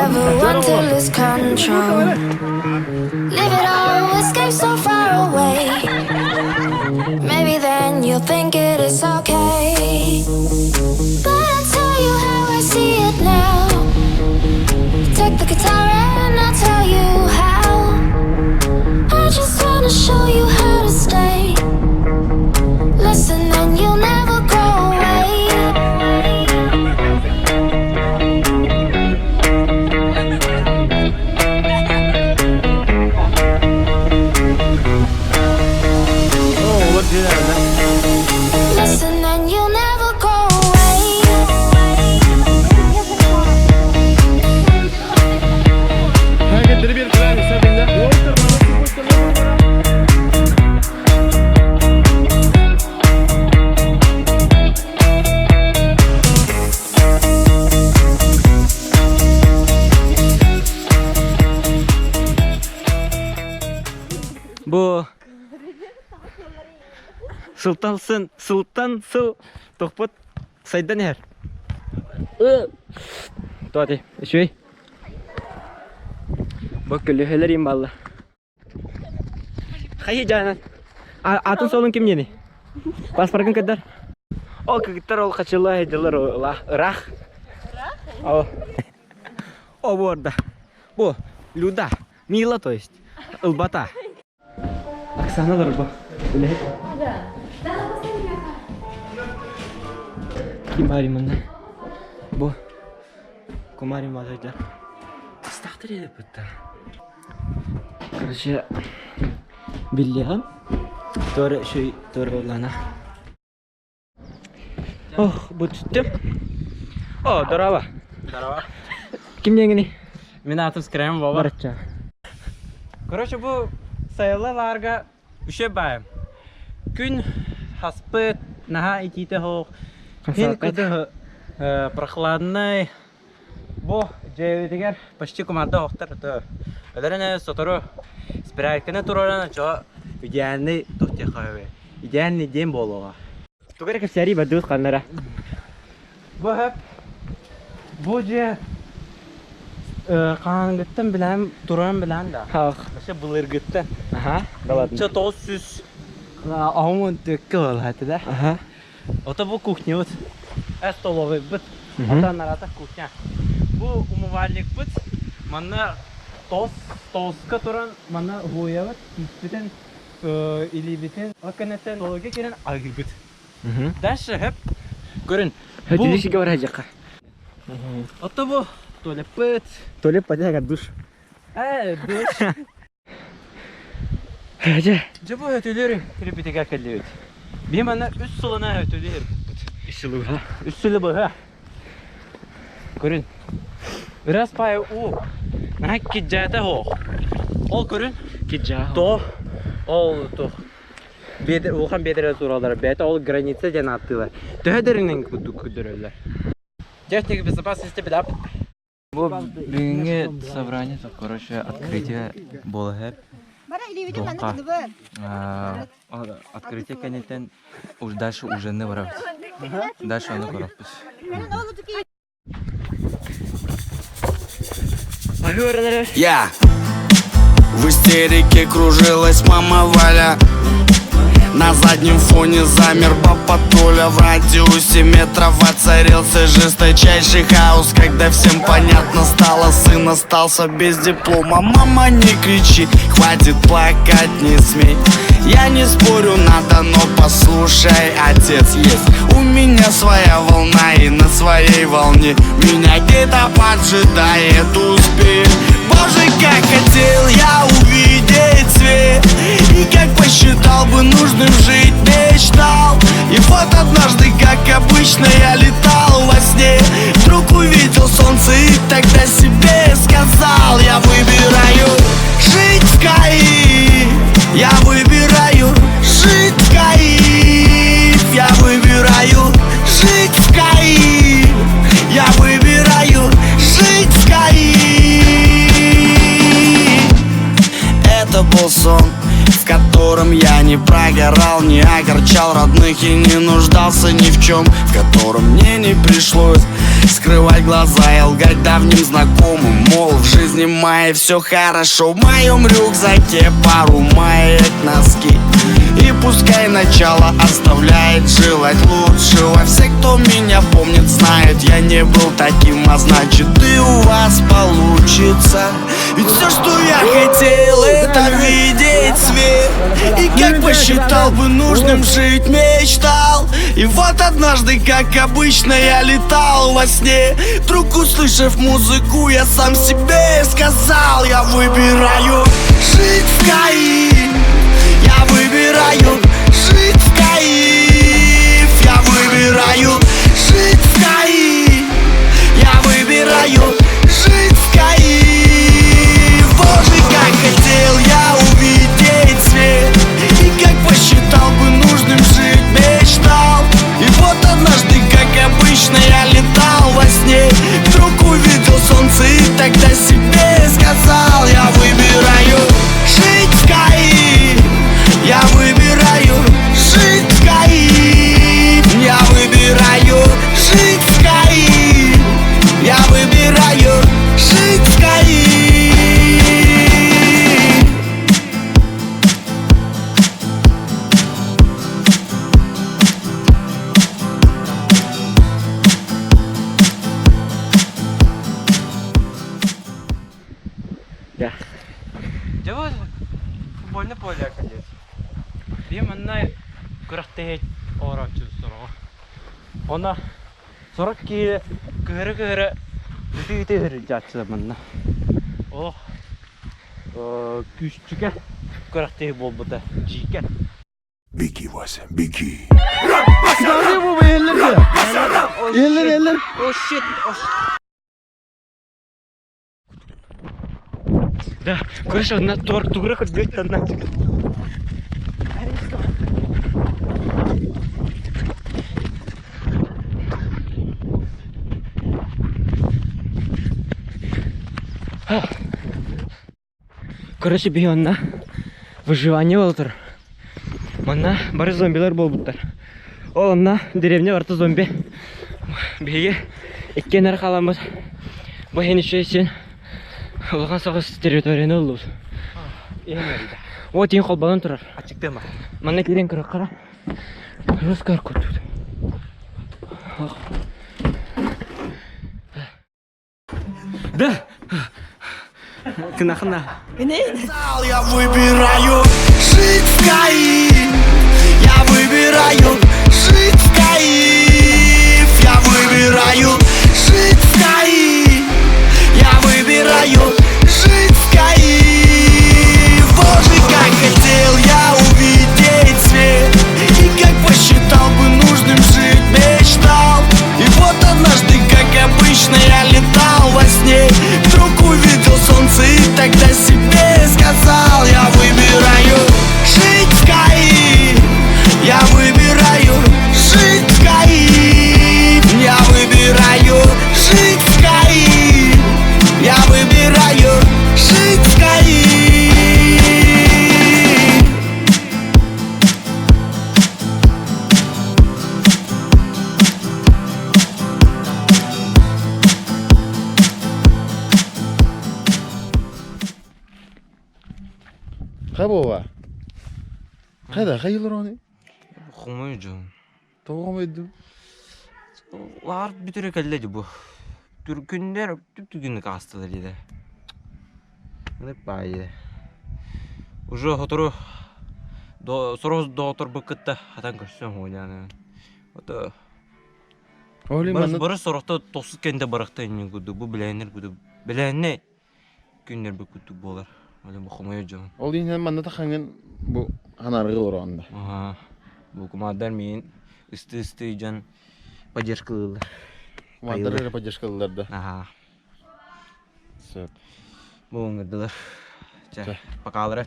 never want to lose control. Live it all, escape so far away. Maybe then you'll think it is okay. But I'll tell you how I see it now. Take the guitar and I'll tell you how. I just wanna show you how to stay. Listen and you'll never go away. Listen and you'll never go away. Hareketleri bir kırar mısın bende? Bu Sultan Сыл Тохпот Сайдан her. Tuh şuy. Bak gülüheleriyim valla. Hayır canan. Atın solun kim yeni? Pasportun kadar. O kıkıtlar ol kaçılı hediyeler ola. Rah. O bu arada. Bu Люда. Мила то есть. Ilbata. Baksanalar bu. Böyle. Kim harimanda? Bu. Kumarim mazajda. Stahtır edip bitti. Короче, Биллиам. Doğru olana. Oh, bu tuttum. Oh, здорово. Здорово. Kim yengini? Мен атым Скрем Вова. Барача. Короче, bu sayılarga üşe bayım. Gün haspet наха итите хо. Хин кыды прохладный. Бу жевитигер почти команда хоктар то. Элерене сотору спирайканы туралана чо идеальный тохте хаве. Идеальный день болуга. Тугары кесери бадус каннара. Bu hep bu je kanıgıttın bilen turan bilen da. Ha. İşte bulurgıttın. Aha. Daladın. Ço tosus. Ahımın dökkü ol hatta da. Aha. Ota bu кухня вот. Столовый быт. Ота кухня. Bu умывальник быт. Мана тоска туран мана гояват. Битен или битен аканетен логи керен агы быт. Дальше hep görün. Hadi şey var hacıka. Ota bu tuvalet bıt. Tuvalet pada duş. Duş. Hacı. Cebo ötülerim. Kripite kakallıyor. Bir bana üst soluna ötülerim. İşçilik ha. Üstüle bu ha. Görün. Biraz pay o. Ne kicete ho. Ol görün. Kicca. To. Ol to. Beder Volkan bedere sorular. Beta ol граница ден attılar. Töhederinin kudurlar. Техника безопасности bilap. Bu бүгүнкү собрание, короче, открытие боло хеп. Тоққа. Открытие кенетен дальше уже не барабыз. Дальше оны көрөбүз. Я в истерике кружилась мама Валя. На заднем фоне замер папа Толя. В радиусе метров воцарился жесточайший хаос. Когда всем понятно стало, сын остался без диплома. Мама, не кричи, хватит плакать, не смей. Я не спорю, надо, но послушай, отец есть. У меня своя волна, и на своей волне меня где-то поджидает успех. Боже, как хотел я увидеть свет, и как посчитал бы нужным жить, мечтал. И вот однажды, как обычно, я летал во сне. Вдруг увидел солнце и тогда себе сказал: я выбираю жить в кайф. Я выбираю жить в кайф. Я выбираю жить в кайф. Я выбираю жить в кайф. Это был сон, в котором я не прогорал, не огорчал родных и не нуждался ни в чем, в котором мне не пришлось Скрывать глаза и лгать давним знакомым, мол, в жизни моей все хорошо. В моем рюкзаке пару маек, носки. И пускай начало оставляет желать лучшего. Все, кто меня помнит, знают, я не был таким, а значит и у вас получится. Ведь все, что я хотел, это видеть свет. И как посчитал бы нужным жить, мечтал. И вот однажды, как обычно, я летал во сне. Вдруг, услышав музыку, я сам себе сказал: я выбираю жить в кайф. Я выбираю жить в кайф. Я выбираю жить в кайф. Я выбираю жить в кайф. Боже, как хотел я увидеть свет. И как посчитал бы нужным жить, мечтал. И вот однажды, как обычно, я летал во сне. Вдруг увидел солнце и тогда себе сказал: я выбираю жить в кайф. Я выбираю жить в кайф. Я выбираю жить в кайф. Я выбираю жить в кайф. Я. Жабы футбольный поле кадет. Бем анна кырахтет орачу сорого. Она 40 кило кыры үтү жатчы манна. О. Күччүкө кырахтет болбута. Жикен. Беги, Вася, беги. Ne bu ellerinde? Eller. О shit. Да, короче, на тугры хоть бьёт одна. Короче, бейонна выживание болтур. Мана бары зомбилар болбуттар. Ол анна деревня барты зомби. Беге эккен ар каламыз. Бу хенеше сен олган сагыс территорияны олубуз. Вот ин колбалан турар. Ачыктыма. Мана кирен кырык кара. Рускар кутут. Да. Кына. Я выбираю жить в кайф. Я выбираю жить в кайф. Я выбираю жить в кайф. Я выбираю жить в кайф. Боже, как хотел я увидеть свет. И как посчитал бы нужным жить, мечтал. И вот однажды, как обычно, я летал во сне. Вдруг увидел солнце и тогда себе сказал: я выбираю жить в кайф. Я выбираю жить в кайф. Я выбираю жить в кайф. Я выбираю жить в кайф. Kabova. Kayda hayırlar onu? Хумойжу. Toğum eddim. Лар бүтүрө келледи бу. Түркүндөр түптүгүнү кастылар иде. Мына байы. Уже хотору сороз доктор быкытта атан көрсөм ойнаны. Ото Oğlum Барыс bana барыс сорокто тосуз кенде баракта эне гуду бу биленер гуду. Биленне күндөр быкытты болар. Оле бу хумойжу. ol yine bana da hangen bu hanargı olur onda. Ага. Бу командар мен исты жан поддержка кылды. Kumandarları поддержкаларда. Ага. Söp. Бу оңдылар. Пока алар.